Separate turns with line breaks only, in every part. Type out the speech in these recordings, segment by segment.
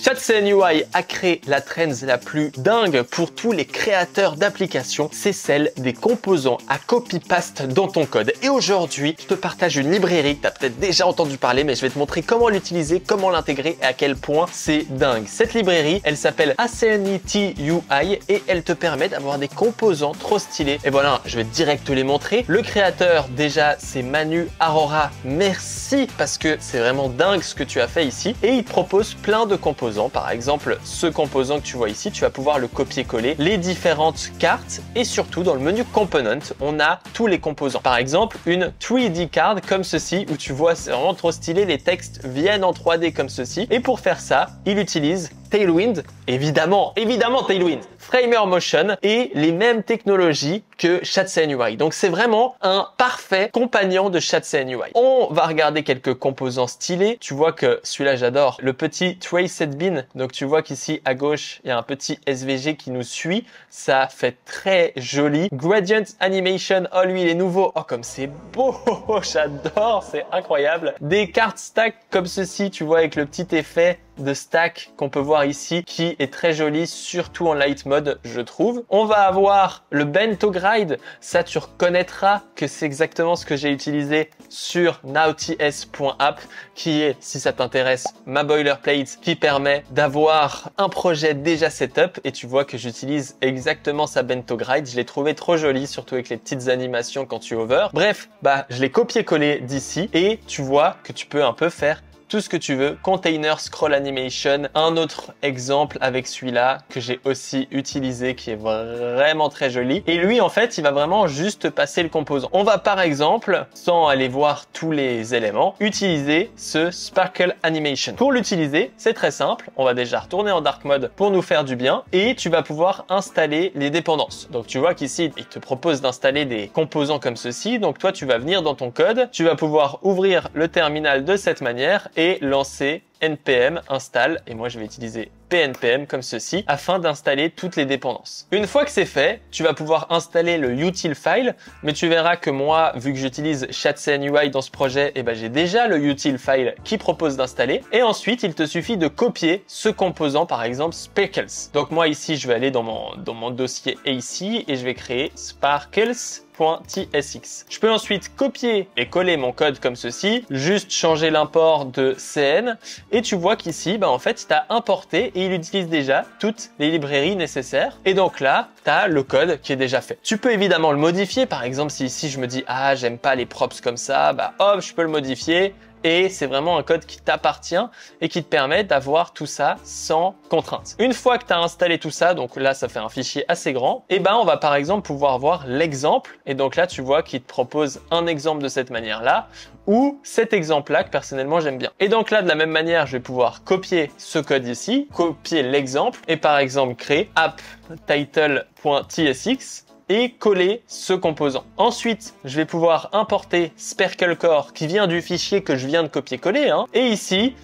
Chatsen UI a créé la trend la plus dingue pour tous les créateurs d'applications, c'est celle des composants à copy-paste dans ton code. Et aujourd'hui, je te partage une librairie que tu as peut-être déjà entendu parler, mais je vais te montrer comment l'utiliser, comment l'intégrer et à quel point c'est dingue. Cette librairie, elle s'appelle Acenity UI et elle te permet d'avoir des composants trop stylés. Et voilà, je vais direct te les montrer. Le créateur, déjà, c'est Manu Arora. Merci parce que c'est vraiment dingue ce que tu as fait ici. Et il te propose plein de composants. Par exemple, ce composant que tu vois ici, tu vas pouvoir le copier-coller, les différentes cartes et surtout dans le menu Component, on a tous les composants. Par exemple, une 3D card comme ceci où tu vois, c'est vraiment trop stylé, les textes viennent en 3D comme ceci. Et pour faire ça, il utilise Tailwind, évidemment Tailwind, Framer Motion et les mêmes technologies que Chatsen UI. Donc c'est vraiment un parfait compagnon de Chatsen UI. On va regarder quelques composants stylés. Tu vois que celui-là j'adore, le petit Traced Bin. Donc tu vois qu'ici à gauche il y a un petit SVG qui nous suit. Ça fait très joli. Gradient Animation, oh lui il est nouveau. Oh comme c'est beau, j'adore, c'est incroyable. Des cartes stack comme ceci, tu vois avec le petit effet de stack qu'on peut voir ici qui est très joli, surtout en light mode je trouve. On va avoir le Bento Gride, ça tu reconnaîtras que c'est exactement ce que j'ai utilisé sur nowts.app qui est, si ça t'intéresse, ma boilerplate qui permet d'avoir un projet déjà setup et tu vois que j'utilise exactement sa Bento Gride. Je l'ai trouvé trop joli, surtout avec les petites animations quand tu hover. Bref, je l'ai copié-collé d'ici et tu vois que tu peux un peu faire tout ce que tu veux. Container Scroll Animation, un autre exemple avec celui-là que j'ai aussi utilisé qui est vraiment très joli. Et lui, en fait, il va vraiment juste passer le composant. On va par exemple, sans aller voir tous les éléments, utiliser ce Sparkle Animation. Pour l'utiliser, c'est très simple. On va déjà retourner en Dark Mode pour nous faire du bien et tu vas pouvoir installer les dépendances. Donc tu vois qu'ici, il te propose d'installer des composants comme ceci. Donc toi, tu vas venir dans ton code, tu vas pouvoir ouvrir le terminal de cette manière et lancer npm install et moi je vais utiliser pnpm comme ceci afin d'installer toutes les dépendances. Une fois que c'est fait, tu vas pouvoir installer le util file, mais tu verras que moi, vu que j'utilise Chatsen UI dans ce projet, j'ai déjà le util file qui propose d'installer et ensuite il te suffit de copier ce composant, par exemple Sparkles. Donc moi ici je vais aller dans mon dossier ici et je vais créer Sparkles.tsx. Je peux ensuite copier et coller mon code comme ceci, juste changer l'import de CN et tu vois qu'ici, en fait, tu as importé et il utilise déjà toutes les librairies nécessaires. Et donc là, tu as le code qui est déjà fait. Tu peux évidemment le modifier. Par exemple, si ici je me dis « Ah, j'aime pas les props comme ça », hop, je peux le modifier. Et c'est vraiment un code qui t'appartient et qui te permet d'avoir tout ça sans contrainte. Une fois que tu as installé tout ça, donc là ça fait un fichier assez grand, on va par exemple pouvoir voir l'exemple. Et donc là tu vois qu'il te propose un exemple de cette manière-là ou cet exemple-là que personnellement j'aime bien. Et donc là de la même manière je vais pouvoir copier ce code ici, copier l'exemple et par exemple créer apptitle.tsx et coller ce composant. Ensuite, je vais pouvoir importer Sparkle Core qui vient du fichier que je viens de copier-coller. Et ici,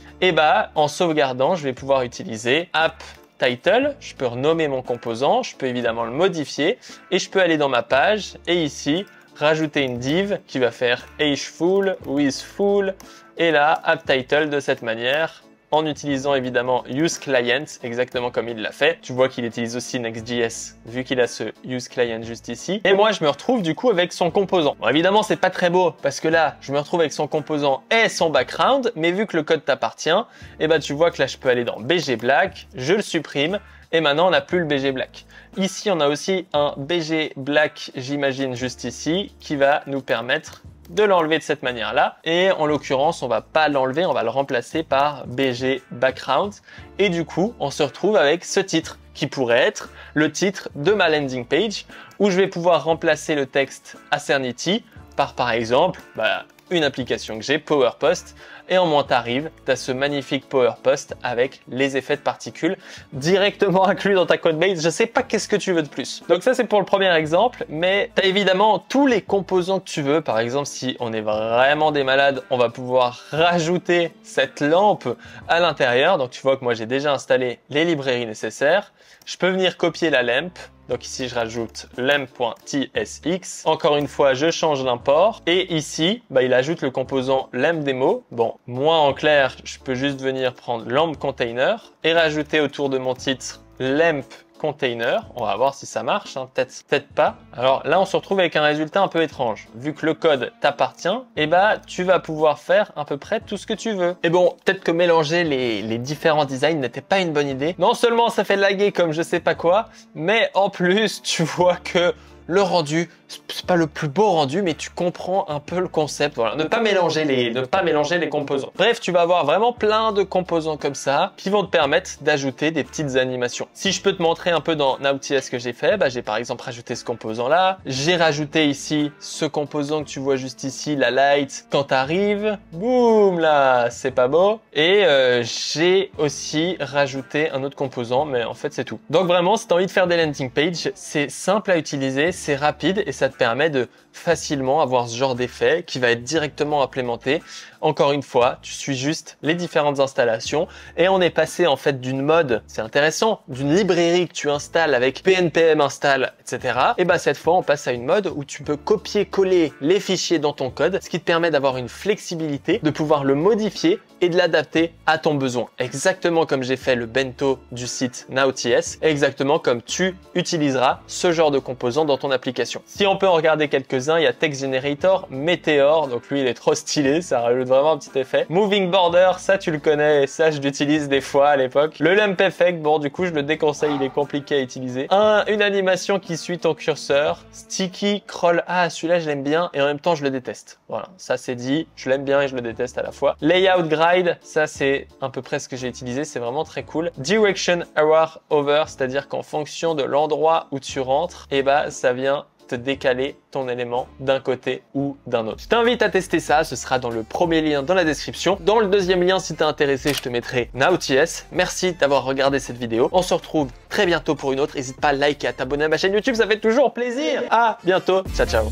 en sauvegardant, je vais pouvoir utiliser apptitle. Je peux renommer mon composant, je peux évidemment le modifier et je peux aller dans ma page et ici, rajouter une div qui va faire age full, with full et là, apptitle de cette manière. En utilisant évidemment useClient, exactement comme il l'a fait. Tu vois qu'il utilise aussi Next.js, vu qu'il a ce useClient juste ici. Et moi, je me retrouve du coup avec son composant. Bon, évidemment, c'est pas très beau, parce que là, je me retrouve avec son composant et son background, mais vu que le code t'appartient, tu vois que là, je peux aller dans BG Black, je le supprime, et maintenant, on n'a plus le BG Black. Ici, on a aussi un BG Black, j'imagine, juste ici, qui va nous permettre de l'enlever de cette manière-là. Et en l'occurrence, on va pas l'enlever, on va le remplacer par BG Background. Et du coup, on se retrouve avec ce titre qui pourrait être le titre de ma landing page où je vais pouvoir remplacer le texte Acenity par exemple, une application que j'ai, PowerPost. Et en moins t'arrives, tu as ce magnifique PowerPost avec les effets de particules directement inclus dans ta codebase. Je sais pas qu'est-ce que tu veux de plus. Donc ça, c'est pour le premier exemple, mais tu as évidemment tous les composants que tu veux. Par exemple, si on est vraiment des malades, on va pouvoir rajouter cette lampe à l'intérieur. Donc tu vois que moi, j'ai déjà installé les librairies nécessaires. Je peux venir copier la lampe. Donc ici, je rajoute lamp.tsx. Encore une fois, je change l'import. Et ici, il ajoute le composant lampdemo. Bon, Moi, en clair, je peux juste venir prendre lamp container et rajouter autour de mon titre lamp container. On va voir si ça marche, hein. Peut-être pas. Alors là, on se retrouve avec un résultat un peu étrange. Vu que le code t'appartient, et bah tu vas pouvoir faire à peu près tout ce que tu veux. Et bon, peut-être que mélanger les différents designs n'était pas une bonne idée. Non seulement ça fait laguer comme je sais pas quoi, mais en plus, tu vois que le rendu, c'est pas le plus beau rendu, mais tu comprends un peu le concept. Voilà, ne pas mélanger les composants. Bref, tu vas avoir vraiment plein de composants comme ça qui vont te permettre d'ajouter des petites animations. Si je peux te montrer un peu dans Now.js ce que j'ai fait, bah, j'ai par exemple rajouté ce composant-là. J'ai rajouté ici ce composant que tu vois juste ici, la light. Quand t'arrives, boum là, c'est pas beau. Et j'ai aussi rajouté un autre composant, mais en fait c'est tout. Donc vraiment, si tu as envie de faire des landing pages, c'est simple à utiliser, c'est rapide et ça te permet de facilement avoir ce genre d'effet qui va être directement implémenté. Encore une fois, tu suis juste les différentes installations et on est passé en fait d'une mode, c'est intéressant, d'une librairie que tu installes avec pnpm install, etc. Et bah cette fois, on passe à une mode où tu peux copier-coller les fichiers dans ton code, ce qui te permet d'avoir une flexibilité, de pouvoir le modifier et de l'adapter à ton besoin. Exactement comme j'ai fait le bento du site Now.js, exactement comme tu utiliseras ce genre de composants dans ton application. Si on peut en regarder quelques-uns, il y a Text Generator, Meteor, donc lui il est trop stylé, ça rajoute vraiment un petit effet. Moving Border, ça tu le connais, ça je l'utilise des fois à l'époque. Le Lamp Effect, bon du coup je le déconseille, il est compliqué à utiliser. Une animation qui suit ton curseur. Sticky Crawl, ah celui-là je l'aime bien et en même temps je le déteste. Voilà, ça c'est dit, je l'aime bien et je le déteste à la fois. Layout Guide, ça c'est à peu près ce que j'ai utilisé, c'est vraiment très cool. Direction Arrow Over, c'est-à-dire qu'en fonction de l'endroit où tu rentres, et bah ça vient te décaler ton élément d'un côté ou d'un autre. Je t'invite à tester ça, ce sera dans le premier lien dans la description. Dans le deuxième lien, si t'es intéressé, je te mettrai Now.js. Merci d'avoir regardé cette vidéo. On se retrouve très bientôt pour une autre. N'hésite pas à liker et à t'abonner à ma chaîne YouTube, ça fait toujours plaisir. À bientôt, ciao ciao.